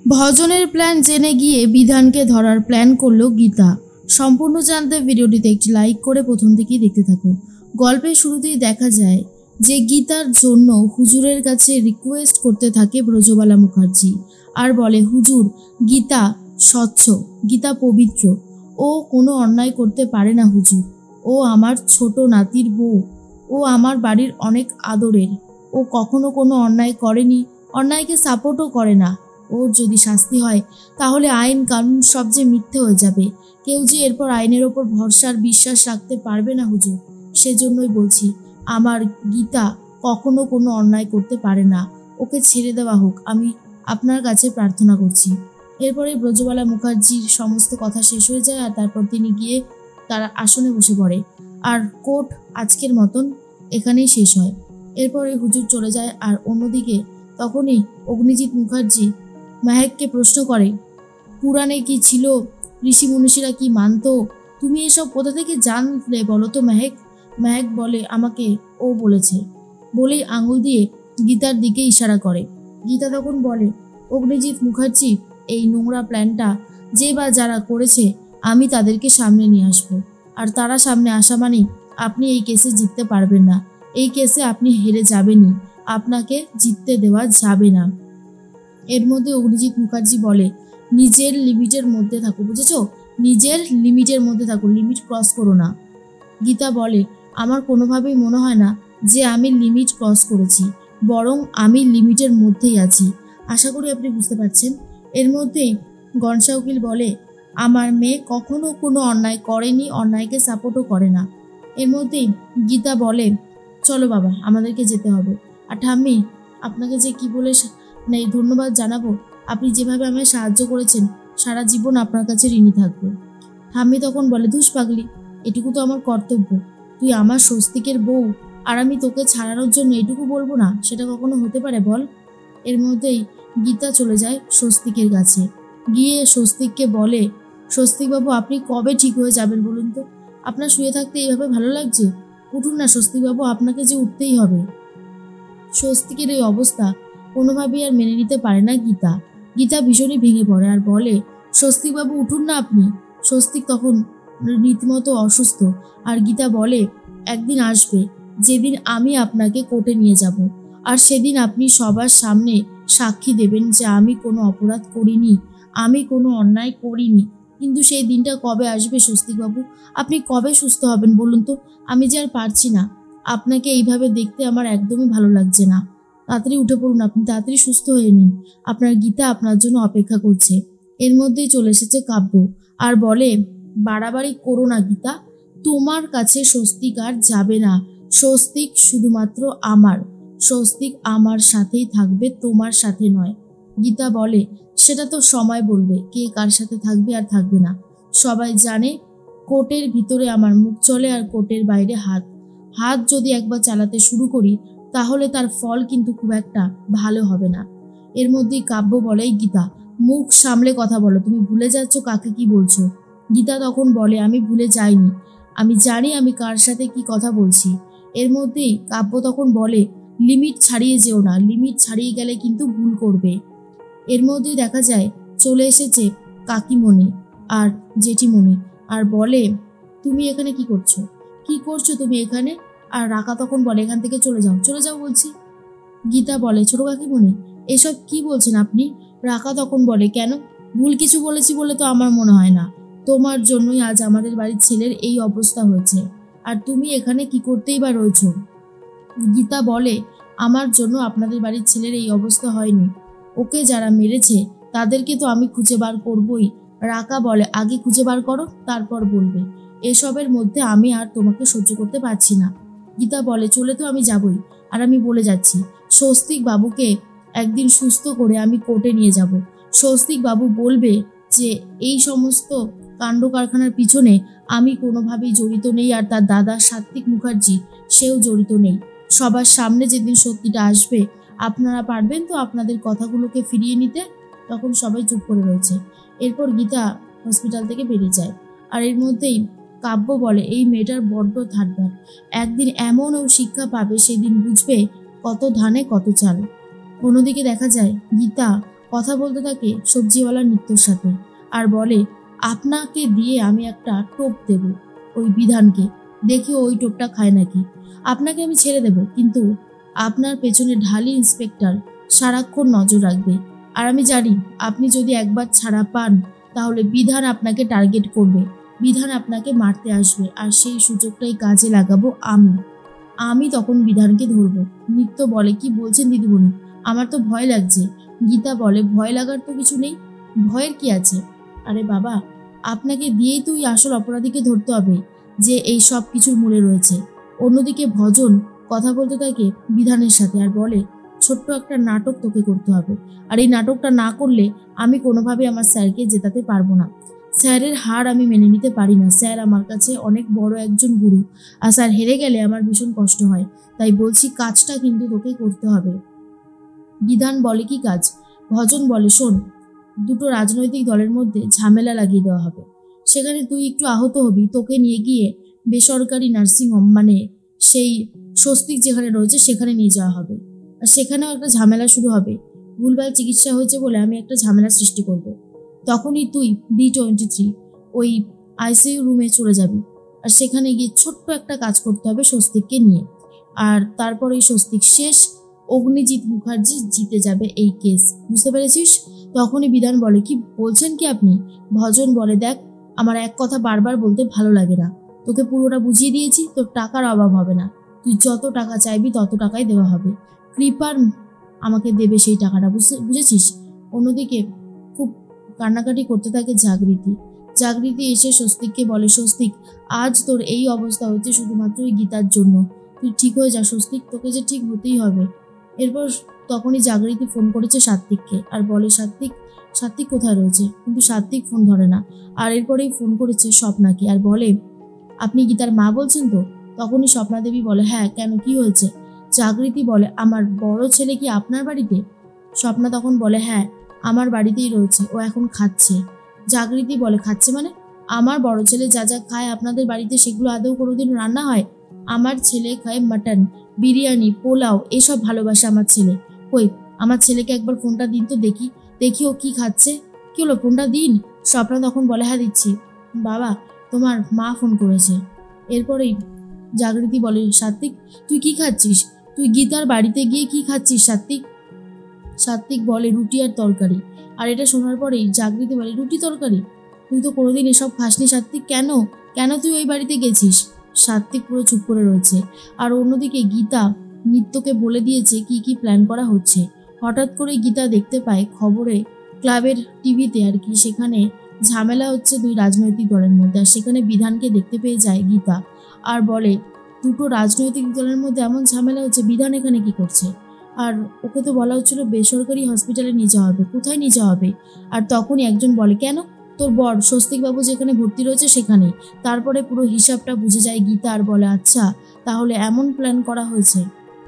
ভজনের প্ল্যান জেনে গিয়ে বিধানকে ধরার প্ল্যান করলো গীতা। সম্পূর্ণ জানতে ভিডিওটিতে একটি লাইক করে প্রথম থেকেই দেখতে থাকুন। গল্পের শুরুতেই দেখা যায় যে গীতার জন্য হুজুরের কাছে রিকোয়েস্ট করতে থাকে ব্রজবালা মুখার্জি, আর বলে, হুজুর, গীতা স্বচ্ছ, গীতা পবিত্র, ও কোনো অন্যায় করতে পারে না হুজুর। ও আমার ছোট নাতির বউ, ও আমার বাড়ির অনেক আদরের, ও কখনো কোনো অন্যায় করেনি, অন্যায়কে সাপোর্টও করে না। ওর যদি শাস্তি হয় তাহলে আইন কানুন সব যে মিথ্যে হয়ে যাবে, কেউ যে এরপর আইনের ওপর ভরসার বিশ্বাস রাখতে পারবে না হুজুর। সেজন্যই বলছি, আমার গীতা কখনো কোনো অন্যায় করতে পারে না, ওকে ছেড়ে দেওয়া হোক, আমি আপনার কাছে প্রার্থনা করছি। এরপরে ব্রজবালা মুখার্জির সমস্ত কথা শেষ হয়ে যায়, আর তারপর তিনি গিয়ে তার আসনে বসে পড়ে, আর কোর্ট আজকের মতন এখানেই শেষ হয়। এরপরে হুজুর চলে যায়, আর অন্যদিকে তখনই অগ্নিজিৎ মুখার্জি মেহেককে প্রশ্ন করে, পুরাণে কি ছিল, ঋষি মনীষীরা কি মানতো, তুমি এসব কোথা থেকে জানলে বলো তো মেহেক? মেহেক বলে, আমাকে ও বলেছে, বলেই আঙুল দিয়ে গীতার দিকে ইশারা করে। গীতা তখন বলে, অগ্নিজিৎ মুখার্জি, এই নোংরা প্ল্যানটা যে বা যারা করেছে আমি তাদেরকে সামনে নিয়ে আসবো, আর তারা সামনে আসা মানে আপনি এই কেসে জিততে পারবেন না, এই কেসে আপনি হেরে যাবেনই, আপনাকে জিততে দেওয়া যাবে না। এর মধ্যে অগ্নিজিৎ মুখার্জি বলে, নিজের লিমিটের মধ্যে থাকো, বুঝেছো? নিজের লিমিটের মধ্যে থাকো, লিমিট ক্রস করো না। গীতা বলে, আমার কোনোভাবেই মনে হয় না যে আমি লিমিট ক্রস করেছি, বরং আমি লিমিটের মধ্যেই আছি। আশা করি আপনি বুঝতে পারছেন। এর মধ্যেই গনসা উকিল বলে, আমার মেয়ে কখনো কোনো অন্যায় করেনি, অন্যায়কে সাপোর্টও করে না। এর মধ্যেই গীতা বলে, চলো বাবা, আমাদেরকে যেতে হবে। আর ঠাম্মি, আপনাকে যে কি বলে ধন্যবাদ জানাবো, আপনি যেভাবে আমায় সাহায্য করেছেন, সারা জীবন আপনার কাছে ঋণী থাকবো। ঠাম্মি তখন বলে, ধুস পাগলি, এটুকু তো আমার কর্তব্য, তুই আমার স্বস্তিকের বউ, আর আমি তোকে ছাড়ানোর জন্য এটুকু বলবো না, সেটা কখনো হতে পারে বল? এর মধ্যেই গীতা চলে যায় স্বস্তিকের কাছে, গিয়ে স্বস্তিককে বলে, স্বস্তিকবাবু, আপনি কবে ঠিক হয়ে যাবেন বলুন তো? আপনার শুয়ে থাকতে এইভাবে ভালো লাগছে? উঠুন না স্বস্তিকবাবু, আপনাকে যে উঠতেই হবে। স্বস্তিকের এই অবস্থা কোনোভাবেই আর মেনে নিতে পারে না গীতা। গীতা ভীষণই ভেঙে পড়ে আর বলে, স্বস্তিকবাবু, উঠুন না আপনি। স্বস্তিক তখন রীতিমতো অসুস্থ, আর গীতা বলে, একদিন আসবে যেদিন আমি আপনাকে কোর্টে নিয়ে যাব, আর সেদিন আপনি সবার সামনে সাক্ষী দেবেন যে আমি কোনো অপরাধ করিনি, আমি কোনো অন্যায় করিনি। কিন্তু সেই দিনটা কবে আসবে স্বস্তিকবাবু? আপনি কবে সুস্থ হবেন বলুন তো? আমি যে আর পারছি না, আপনাকে এইভাবে দেখতে আমার একদমই ভালো লাগছে না। তাড়াতাড়ি উঠে পড়ুন, আপনি তাড়াতাড়ি সুস্থ হয়ে নিন, আপনার গীতা আপনার জন্য অপেক্ষা করছে। এর মধ্যেই চলে এসেছে কাব্য, আর বলে, বাড়াবাড়ি করো না গীতা, তোমার কাছে স্বস্তিক আর যাবে না, স্বস্তিক শুধুমাত্র আমার, স্বস্তিক আমার সাথেই থাকবে, তোমার সাথে নয়। গীতা বলে, সেটা তো সময় বলবে কে কার সাথে থাকবে আর থাকবে না। সবাই জানে কোর্টের ভিতরে আমার মুখ চলে, আর কোর্টের বাইরে হাত। হাত যদি একবার চালাতে শুরু করি তাহলে তার ফল কিন্তু খুব একটা ভালো হবে না। এর মধ্যেই কাব্য বলে, গীতা, মুখ সামলে কথা বলো, তুমি ভুলে যাচ্ছ কাকে কি বলছো। গীতা তখন বলে, আমি ভুলে যাইনি, আমি জানি আমি কার সাথে কি কথা বলছি। এর মধ্যেই কাব্য তখন বলে, লিমিট ছাড়িয়ে যেও না, লিমিট ছাড়িয়ে গেলে কিন্তু ভুল করবে। এর মধ্যেই দেখা যায় চলে এসেছে কাকিমণি আর জেঠিমণি, আর বলে, তুমি এখানে কি করছো, কি করছো তুমি এখানে? আর রাকা তখন বলে, এখান থেকে চলে যাও, চলে যাও বলছি। গীতা বলে, ছোট কাকিমণি, এসব কি বলছেন আপনি? রাকা তখন বলে, কেন, ভুল কিছু বলেছি বলে তো আমার মনে হয় না, তোমার জন্যই আজ আমাদের বাড়ির ছেলের এই অবস্থা হয়েছে, আর তুমি এখানে কি করতেই বা রয়েছো? গীতা বলে, আমার জন্য আপনাদের বাড়ির ছেলের এই অবস্থা হয়নি, ওকে যারা মেরেছে তাদেরকে তো আমি খুঁজে বার করবই। রাকা বলে, আগে খুঁজে বার করো, তারপর বলবে। এসবের মধ্যে আমি আর তোমাকে সহ্য করতে পারছি না। গীতা বলে, চলে তো আমি যাবই, আর আমি বলে যাচ্ছি, স্বস্তিক বাবুকে একদিন সুস্থ করে আমি কোর্টে নিয়ে যাব। স্বস্তিক বাবু বলবে যে এই সমস্ত কাণ্ড কারখানার পিছনে আমি কোনোভাবেই জড়িত নেই, আর তার দাদা সাত্বিক মুখার্জি সেও জড়িত নেই। সবার সামনে যেদিন সত্যিটা আসবে, আপনারা পারবেন তো আপনাদের কথাগুলোকে ফিরিয়ে নিতে? তখন সবাই চুপ করে রয়েছে। এরপর গীতা হসপিটাল থেকে বেরিয়ে যায়, আর এর মধ্যেই কাব্য বলে, এই মেয়েটার বড্ড ধারদার, একদিন এমন ও শিক্ষা পাবে, সেদিন বুঝবে কত ধানে কত চাল। অন্যদিকে দেখা যায় গীতা কথা বলতে থাকে সবজিওয়ালা নিত্যর সাথে আর বলে, আপনাকে দিয়ে আমি একটা টোপ দেব ওই বিধানকে, দেখি ওই টোপটা খায় নাকি। আপনাকে আমি ছেড়ে দেব, কিন্তু আপনার পেছনে ঢালি ইন্সপেক্টর সারাক্ষণ নজর রাখবে। আর আমি জানি আপনি যদি একবার ছাড়া পান তাহলে বিধান আপনাকে টার্গেট করবে, বিধান আপনাকে মারতে আসবে, আর সেই সুযোগটাই কাজে লাগাবো আমি তখন বিধানকে ধরবো। নিত্য বলে, কি বলছেন দিদিমণি, আমার তো ভয় লাগছে। গীতা বলে, ভয় লাগার তো কিছু নেই, ভয়ের কি আছে? আরে বাবা, আপনাকে দিয়েই তো ওই আসল অপরাধীকে ধরতে হবে যে এই সব কিছুর মূলে রয়েছে। অন্যদিকে ভজন কথা বলতে থাকে বিধানের সাথে আর বলে, ছোট্ট একটা নাটক তোকে করতে হবে, আর এই নাটকটা না করলে আমি কোনোভাবে আমার স্যারকে জেতাতে পারবো না। স্যারের হার আমি মেনে নিতে পারি না। স্যার আমার কাছে অনেক বড় একজন গুরু, আর স্যার হেরে গেলে আমার ভীষণ কষ্ট হয়। তাই বলছি, কাজটা কিন্তু তোকে করতে হবে। বিধান বলে, কি কাজ? ভজন বলে, শোন, দুটো রাজনৈতিক দলের মধ্যে ঝামেলা লাগিয়ে দেওয়া হবে, সেখানে তুই একটু আহত হবি, তোকে নিয়ে গিয়ে বেসরকারি নার্সিংহোম, মানে সেই স্বস্তিক যেখানে রয়েছে সেখানে নিয়ে যাওয়া হবে, আর সেখানেও একটা ঝামেলা শুরু হবে। ভুলভাল চিকিৎসা হয়েছে বলে আমি একটা ঝামেলা সৃষ্টি করব। তখনই তুই B23 ওই ICU রুমে চলে যাবি, আর সেখানে গিয়ে ছোট্ট একটা কাজ করতে হবে স্বস্তিককে নিয়ে, আর তারপর ওই স্বস্তিক শেষ, অগ্নিজিৎ মুখার্জি জিতে যাবে এই কেস, বুঝতে পেরেছিস? তখনই বিধান বলে, কি বলছেন কি আপনি? ভজন বলে, দেখ, আমার এক কথা বারবার বলতে ভালো লাগে না, তোকে পুরোটা বুঝিয়ে দিয়েছি, তোর টাকার অভাব হবে না, তুই যত টাকা চাইবি তত টাকাই দেওয়া হবে, কৃপার আমাকে দেবে সেই টাকাটা, বুঝেছিস? অন্যদিকে খুব কান্নাকাটি করতে থাকে জাগৃতি এসে স্বস্তিককে বলে, স্বস্তিক, আজ তোর এই অবস্থা হচ্ছে শুধুমাত্র ওই গীতার জন্য, তুই ঠিক হয়ে যা স্বস্তিক, তোকে যে ঠিক হতেই হবে। এরপর তখনই জাগৃতি ফোন করেছে সাত্বিককে আর বলে, সাত্বিক কোথায় রয়েছে? কিন্তু সাত্বিক ফোন ধরে না। আর এরপরেই ফোন করেছে স্বপ্নাকে আর বলে, আপনি গীতার মা বলছেন তো? তখনই স্বপ্না দেবী বলে, হ্যাঁ, কেন, কি হয়েছে? জাগৃতি বলে, আমার বড় ছেলে কি আপনার বাড়িতে? স্বপ্না তখন বলে, হ্যাঁ, আমার বাড়িতেই রয়েছে, ও এখন খাচ্ছে। জাগৃতি বলে, খাচ্ছে মানে? আমার বড় ছেলে যা যা খায় আপনাদের বাড়িতে সেগুলো আদৌ কোনোদিন রান্না হয়? আমার ছেলে খায় মাটন, বিরিয়ানি, পোলাও, এসব ভালোবাসে আমার ছেলে। কই, আমার ছেলেকে একবার ফোনটা দিন তো, দেখি ও কি খাচ্ছে। কি হলো, ফোনটা দিন। স্বপ্না তখন বলে, হ্যাঁ দিচ্ছি। বাবা, তোমার মা ফোন করেছে। এরপরেই জাগৃতি বলে, সাত্বিক, তুই কি খাচ্ছিস? তুই গীতার বাড়িতে গিয়ে কি খাচ্ছিস সাত্বিক বলে, রুটি আর তরকারি। আর এটা শোনার পরেই জাগৃতি বলে, রুটি তরকারি? তুই তো কোনোদিন এসব খাসনি সাত্বিক, কেন তুই ওই বাড়িতে গেছিস? সাত্বিক পুরো চুপ করে রয়েছে। আর অন্যদিকে গীতা নিত্যকে বলে দিয়েছে কি কি প্ল্যান করা হচ্ছে। হঠাৎ করে গীতা দেখতে পায় খবরে, ক্লাবের টিভিতে আর কি, সেখানে ঝামেলা হচ্ছে দুই রাজনৈতিক দলের মধ্যে, আর সেখানে বিধানকে দেখতে পেয়ে যায় গীতা আর বলে, দুটো রাজনৈতিক দলের মধ্যে এমন ঝামেলা হচ্ছে, বিধান এখানে কি করছে? আর ওকে তো বলা হচ্ছিল বেসরকারি হসপিটালে নিয়ে যাওয়া হবে, কোথায় নিয়ে যাওয়া হবে? আর তখনই একজন বলে, কেন, তোর বর স্বস্তিকবাবু যেখানে ভর্তি রয়েছে সেখানেই। তারপরে পুরো হিসাবটা বুঝে যায় গীতা আর বলে, আচ্ছা, তাহলে এমন প্ল্যান করা হয়েছে।